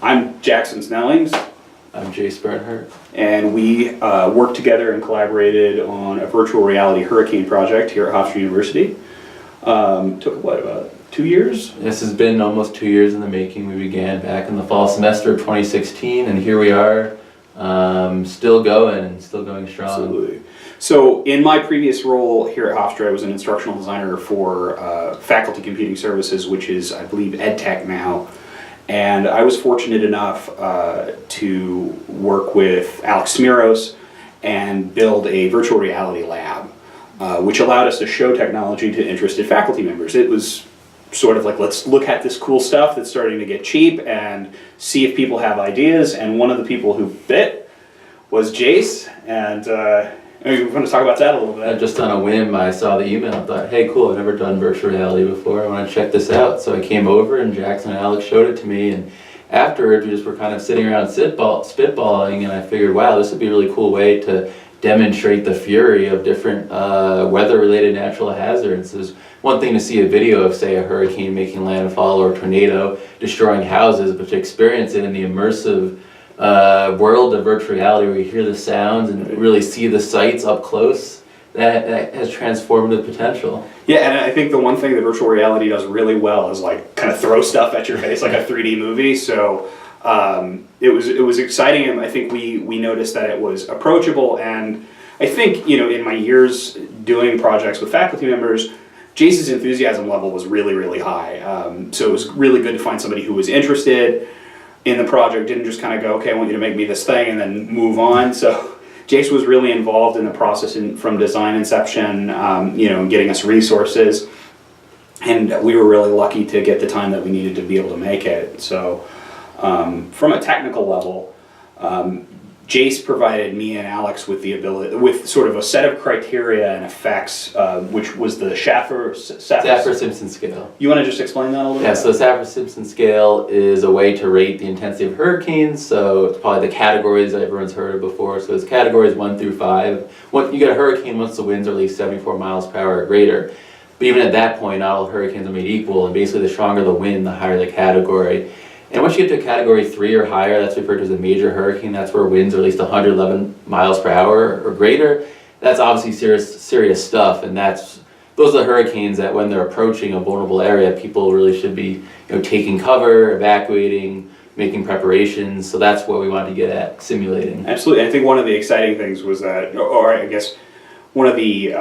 I'm Jackson Snellings. I'm Jase Bernhardt. And we worked together and collaborated on a virtual reality hurricane project here at Hofstra University. Took what, about 2 years? This has been almost 2 years in the making. We began back in the fall semester of 2016, and here we are, still going and still going strong. Absolutely. So in my previous role here at Hofstra, I was an instructional designer for Faculty Computing Services, which is, I believe, EdTech now. And I was fortunate enough to work with Alex Smiros and build a virtual reality lab, which allowed us to show technology to interested faculty members. It was sort of like, let's look at this cool stuff that's starting to get cheap and see if people have ideas. And one of the people who bit was Jase, and we're going to talk about that a little bit. Just on a whim, I saw the email and thought, hey, cool, I've never done virtual reality before. I want to check this out. So I came over and Jackson and Alex showed it to me. And afterwards, we just were kind of sitting around spitballing, and I figured, wow, this would be a really cool way to demonstrate the fury of different weather-related natural hazards. There's one thing to see a video of, say, a hurricane making landfall or a tornado destroying houses, but to experience it in the immersive world of virtual reality where you hear the sounds and really see the sights up close, that has transformative potential. Yeah, and I think the one thing that virtual reality does really well is like kind of throw stuff at your face like a 3D movie. So it was exciting, and I think we noticed that it was approachable. And I think, you know, in my years doing projects with faculty members, Jase's enthusiasm level was really, really high. So it was really good to find somebody who was interested in the project, didn't just kind of go, okay, I want you to make me this thing and then move on. So Jase was really involved in the process from design inception, you know, getting us resources. And we were really lucky to get the time that we needed to be able to make it. So from a technical level, Jase provided me and Alex with the ability, with sort of a set of criteria and effects, which was the Saffir-Simpson scale. You want to just explain that a little bit? Yeah, so the Saffir-Simpson scale is a way to rate the intensity of hurricanes. So it's probably the categories that everyone's heard of before. So it's categories 1 through 5. You get a hurricane once the winds are at least 74 miles per hour or greater. But even at that point, not all hurricanes are made equal, and basically the stronger the wind, the higher the category. And once you get to category 3 or higher, that's referred to as a major hurricane. That's where winds are at least 111 miles per hour or greater. That's obviously serious stuff, and those are the hurricanes that when they're approaching a vulnerable area, people really should be, you know, taking cover, evacuating, making preparations. So that's what we wanted to get at, simulating. Absolutely. I think one of the exciting things was that, or I guess one of the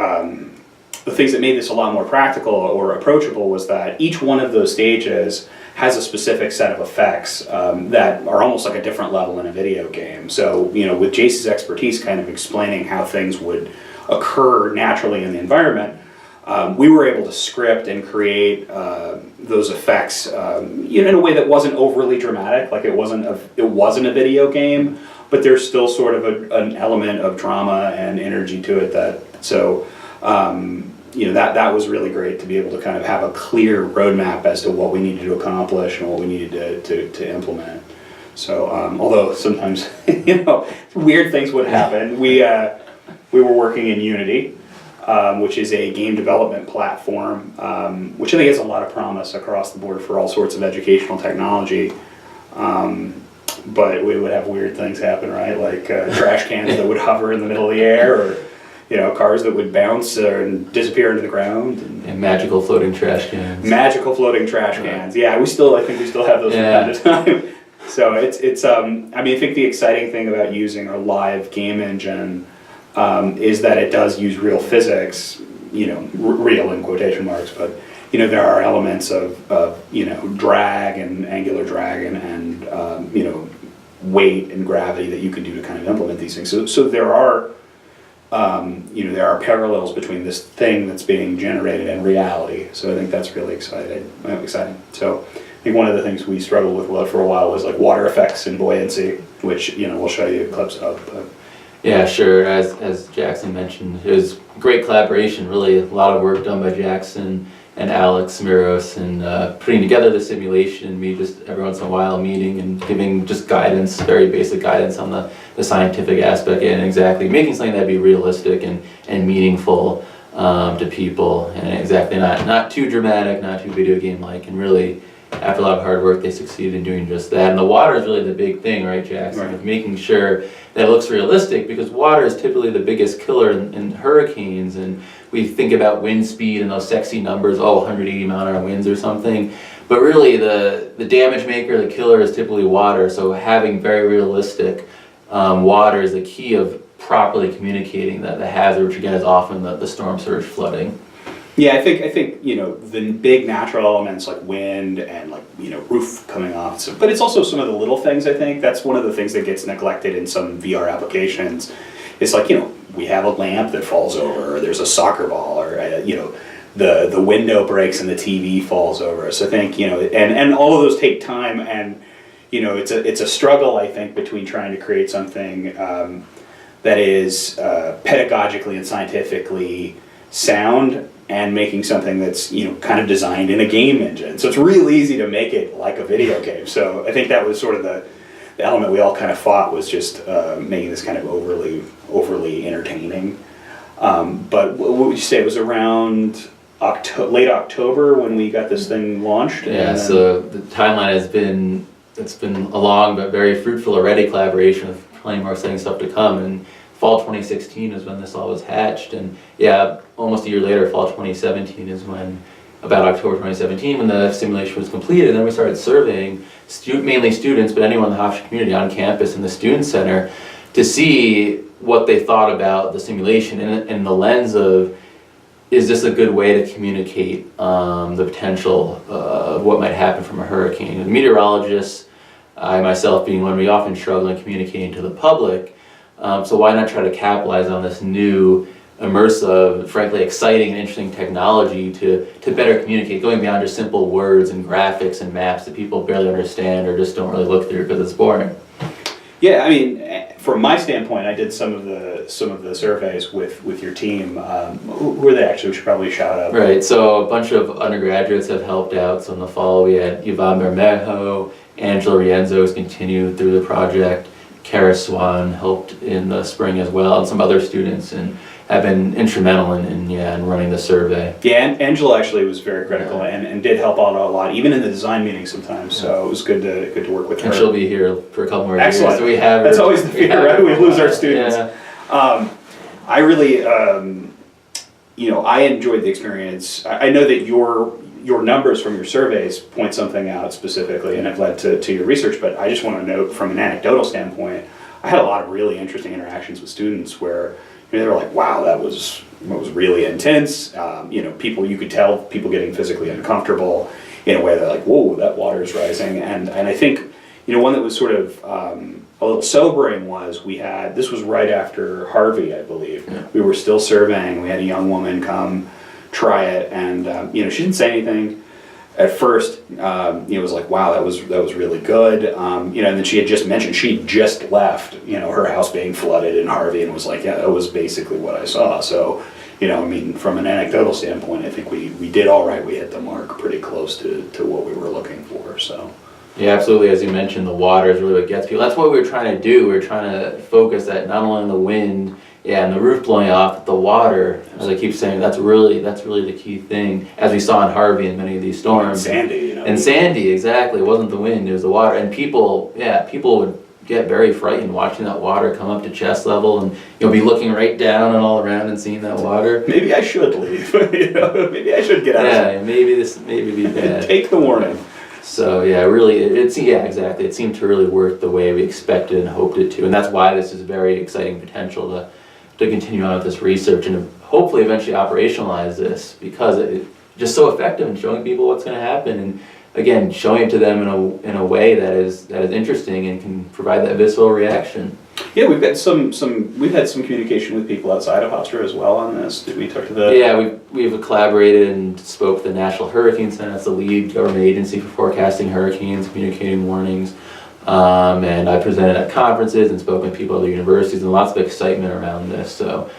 things that made this a lot more practical or approachable was that each one of those stages has a specific set of effects that are almost like a different level in a video game. So, you know, with Jase's expertise kind of explaining how things would occur naturally in the environment, we were able to script and create those effects, you know, in a way that wasn't overly dramatic. Like it wasn't a video game, but there's still sort of an element of drama and energy to it. You know, that was really great to be able to kind of have a clear roadmap as to what we needed to accomplish and what we needed to implement. So although sometimes, you know, weird things would happen, we were working in Unity, which is a game development platform, which I think has a lot of promise across the board for all sorts of educational technology. But we would have weird things happen, right? Like trash cans that would hover in the middle of the air, or, you know, cars that would bounce and disappear into the ground. And magical floating trash cans. Magical floating trash cans. Yeah, I think we still have those from time to time. So it's I mean, I think the exciting thing about using our live game engine is that it does use real physics, you know, real in quotation marks, but, you know, there are elements of you know, drag and angular drag and you know, weight and gravity that you can do to kind of implement these things. So there are you know, there are parallels between this thing that's being generated and reality. So I think that's really exciting. So I think one of the things we struggled with for a while was like water effects and buoyancy, which, you know, we'll show you clips of. But. Yeah, sure. As Jackson mentioned, it was great collaboration. Really, a lot of work done by Jackson and Alex Smiros, and putting together the simulation. Me just every once in a while meeting and giving just guidance, very basic guidance on the scientific aspect, and exactly making something that'd be realistic and meaningful to people, and exactly not too dramatic, not too video game like, and really after a lot of hard work, they succeeded in doing just that. And the water is really the big thing, right, Jackson? Right. Making sure that it looks realistic, because water is typically the biggest killer in hurricanes. And we think about wind speed and those sexy numbers, 180 mile an hour winds or something. But really, the damage maker, the killer, is typically water. So having very realistic water is the key of properly communicating the hazard, which again is often the storm surge flooding. Yeah, I think the big natural elements like wind and roof coming off. So, but it's also some of the little things. I think that's one of the things that gets neglected in some VR applications. It's like we have a lamp that falls over, or there's a soccer ball, or the window breaks and the TV falls over. So I think and all of those take time, and it's a struggle, I think, between trying to create something that is pedagogically and scientifically sound, and making something that's kind of designed in a game engine. So it's really easy to make it like a video game. So I think that was sort of the element we all kind of fought, was just making this kind of overly entertaining. But what would you say, it was around late October when we got this thing launched? Yeah, so the timeline has been a long but very fruitful already collaboration with plenty more exciting stuff to come. And fall 2016 is when this all was hatched, and yeah, almost a year later, fall 2017 is when, about October 2017, when the simulation was completed. And then we started surveying mainly students, but anyone in the Hofstra community on campus in the student center, to see what they thought about the simulation in the lens of, is this a good way to communicate the potential of what might happen from a hurricane? And meteorologists, I myself being one, we often struggle in communicating to the public. So why not try to capitalize on this new, immersive, frankly exciting and interesting technology to better communicate, going beyond just simple words and graphics and maps that people barely understand or just don't really look through because it's boring. Yeah, I mean, from my standpoint, I did some of the surveys with your team. Who are they actually? We should probably shout out. Right, so a bunch of undergraduates have helped out. So in the fall we had Yvonne Bermejo, Angela Rienzo has continued through the project, Kara Swan helped in the spring as well, and some other students, and have been instrumental in running the survey. Yeah, and Angela actually was very critical and did help out a lot, even in the design meetings sometimes. So it was good to work with her. And she'll be here for a couple more Excellent. years. So we have her. That's always the fear, right? We lose our students. Yeah. I really, I enjoyed the experience. I know that your numbers from your surveys point something out specifically and have led to your research, but I just want to note from an anecdotal standpoint, I had a lot of really interesting interactions with students where they were like, wow, that was really intense. You could tell people getting physically uncomfortable in a way that like, whoa, that water's rising. And I think, one that was sort of a little sobering was this was right after Harvey, I believe. Yeah. We were still surveying. We had a young woman come try it, and she didn't say anything at first. It was like, wow, that was really good. And then she had just mentioned she just left her house being flooded in Harvey, and was like, yeah, that was basically what I saw. So from an anecdotal standpoint, I think we did all right. We hit the mark pretty close to what we were looking for. So yeah, absolutely. As you mentioned, the water is really what gets people. That's what we were trying to do. We were trying to focus that not only on the wind, and the roof blowing off, but the water, as I keep saying, that's really the key thing, as we saw in Harvey and many of these storms. Sandy, And Sandy, exactly. It wasn't the wind, it was the water. And people would get very frightened watching that water come up to chest level, and you'll be looking right down and all around and seeing that water. Maybe I should leave. Maybe I should get out. Yeah, maybe be bad. Take the warning. So yeah, really, exactly. It seemed to really work the way we expected and hoped it to, and that's why this is very exciting potential to continue on with this research and hopefully eventually operationalize this, because it's just so effective in showing people what's going to happen, and again, showing it to them in a way that is interesting and can provide that visceral reaction. Yeah, we've had some communication with people outside of Hofstra as well on this. Did we talk to the? Yeah, we've collaborated and spoke to the National Hurricane Center. That's the lead government agency for forecasting hurricanes, communicating warnings. And I presented at conferences and spoke with people at other universities, and lots of excitement around this. So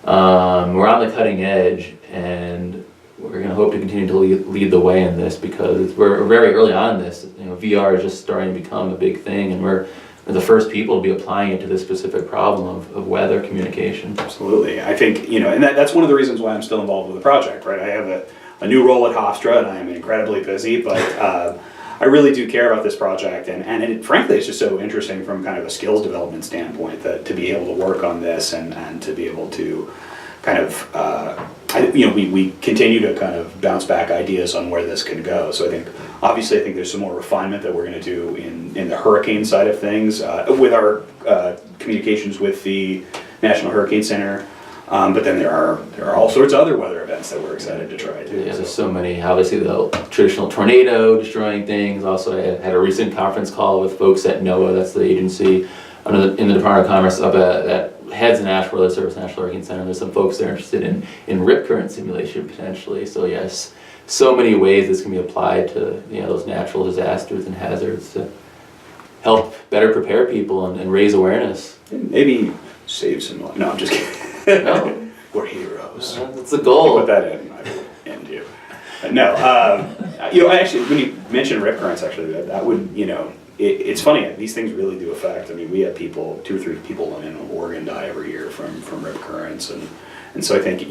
we're on the cutting edge, and we're going to hope to continue to lead the way in this, because we're very early on in this. VR is just starting to become a big thing, and we're the first people to be applying it to this specific problem of weather communication. Absolutely. I think, and that's one of the reasons why I'm still involved with the project, right? I have a new role at Hofstra, and I am incredibly busy, but I really do care about this project, and frankly, it's just so interesting from kind of a skills development standpoint that to be able to work on this and to be able to kind of, we continue to kind of bounce back ideas on where this can go. So I think there's some more refinement that we're going to do in the hurricane side of things with our communications with the National Hurricane Center. But then there are all sorts of other weather events that we're excited to try too. Yeah, there's so many. Obviously, the traditional tornado destroying things. Also, I had a recent conference call with folks at NOAA, that's the agency in the Department of Commerce that heads the National Weather Service National Hurricane Center. There's some folks that are interested in rip current simulation potentially. So yes, so many ways this can be applied to those natural disasters and hazards to help better prepare people and raise awareness. And maybe save some lives. No, I'm just kidding. No. We're heroes. That's the goal. Put that in. I will end you. No, actually, when you mention rip currents, actually, that would, it's funny. These things really do affect. I mean, we have 2 or 3 people in Oregon die every year from rip currents, and so I think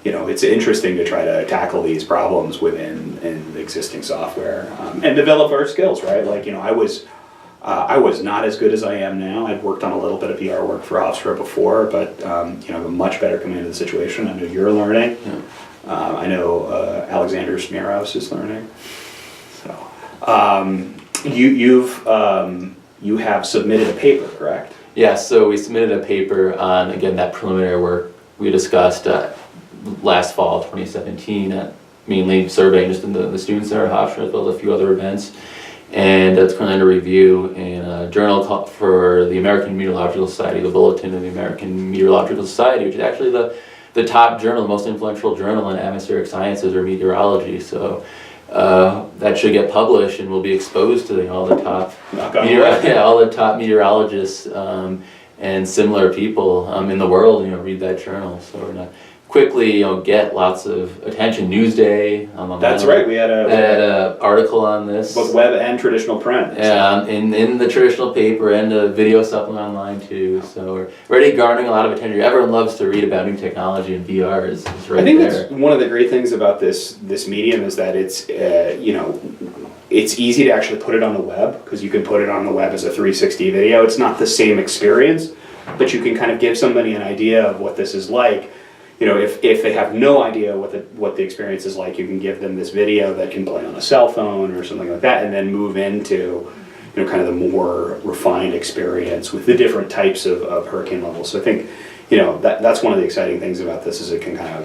it's interesting to try to tackle these problems within the existing software and develop our skills. Right, like I was not as good as I am now. I'd worked on a little bit of PR work for Hofstra before, but I have a much better command of the situation. I know you're learning. Yeah. I know Alexander Smiros is learning. So you have submitted a paper, correct? Yeah, so we submitted a paper on, again, that preliminary work we discussed last fall, 2017, mainly surveying just in the Student Center at Hofstra, as well as a few other events. And it's currently under review in a journal for the American Meteorological Society, the Bulletin of the American Meteorological Society, which is actually the top journal, the most influential journal in atmospheric sciences or meteorology. So that should get published and will be exposed to all the top meteorologists and similar people in the world. Read that journal. So we're gonna quickly get lots of attention. Newsday on the That's right. We had a article on this, both web and traditional print. Yeah, in the traditional paper and a video supplement online too. So we're already garnering a lot of attention. Everyone loves to read about new technology, and VR is right there. I think that's one of the great things about this medium is that it's it's easy to actually put it on the web, because you can put it on the web as a 360 video. It's not the same experience, but you can kind of give somebody an idea of what this is like. If they have no idea what the experience is like, you can give them this video that can play on a cell phone or something like that, and then move into kind of the more refined experience with the different types of hurricane levels. So I think that's one of the exciting things about this, is it can kind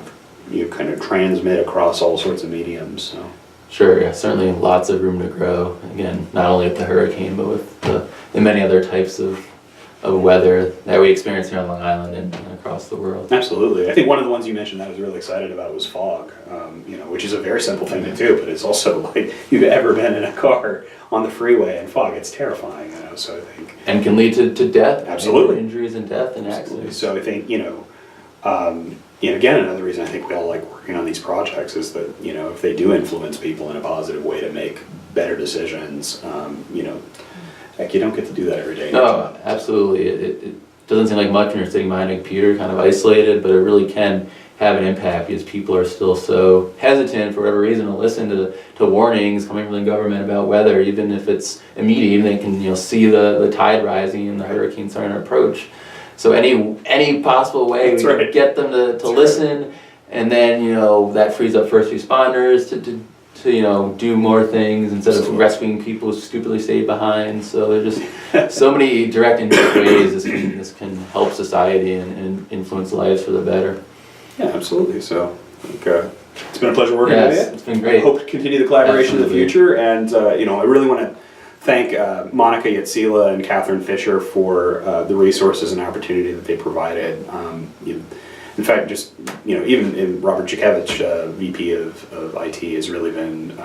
of transmit across all sorts of mediums. So. Sure, yeah, certainly lots of room to grow. Again, not only with the hurricane, but with the many other types of weather that we experience here on Long Island and across the world. Absolutely. I think one of the ones you mentioned that I was really excited about was fog, which is a very simple thing to do, but it's also like, you've ever been in a car on the freeway and fog, it's terrifying, so I think. And can lead to death. Absolutely. Injuries and death and Absolutely. accidents. So I think, again, another reason I think we all like working on these projects is that, if they do influence people in a positive way to make better decisions, heck, you don't get to do that every day. No, absolutely. It doesn't seem like much when you're sitting behind a computer, kind of isolated, but it really can have an impact, because people are still so hesitant for whatever reason to listen to warnings coming from the government about weather, even if it's immediate. Even they can see the tide rising and the hurricane's starting to approach. So any possible way we can get them to listen, and then that frees up first responders to do more things instead of rescuing people who stupidly stayed behind. So there's just so many direct and indirect ways this can help society and influence lives for the better. Yeah, absolutely. So I think, it's been a pleasure working with you. It's been great. I hope to continue the collaboration Absolutely. in the future, and I really want to thank Monica Yatsila and Catherine Fisher for the resources and opportunity that they provided. In fact, just even Robert Jakevich, VP of IT, has really been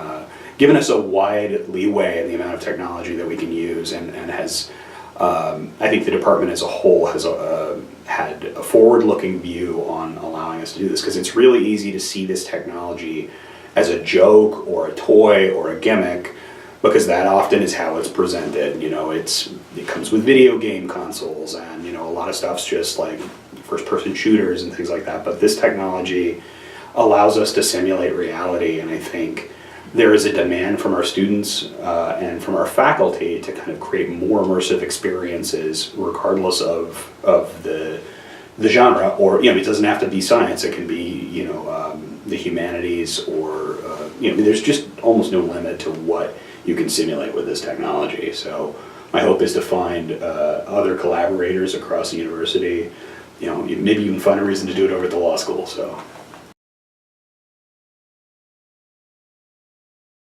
given us a wide leeway in the amount of technology that we can use, and has I think the department as a whole has had a forward-looking view on allowing us to do this, because it's really easy to see this technology as a joke or a toy or a gimmick, because that often is how it's presented. It comes with video game consoles, and a lot of stuff's just like first-person shooters and things like that. But this technology allows us to simulate reality, and I think there is a demand from our students and from our faculty to kind of create more immersive experiences, regardless of the genre, or it doesn't have to be science. It can be the humanities, or there's just almost no limit to what you can simulate with this technology. So my hope is to find other collaborators across the university. Maybe even find a reason to do it over at the law school. So.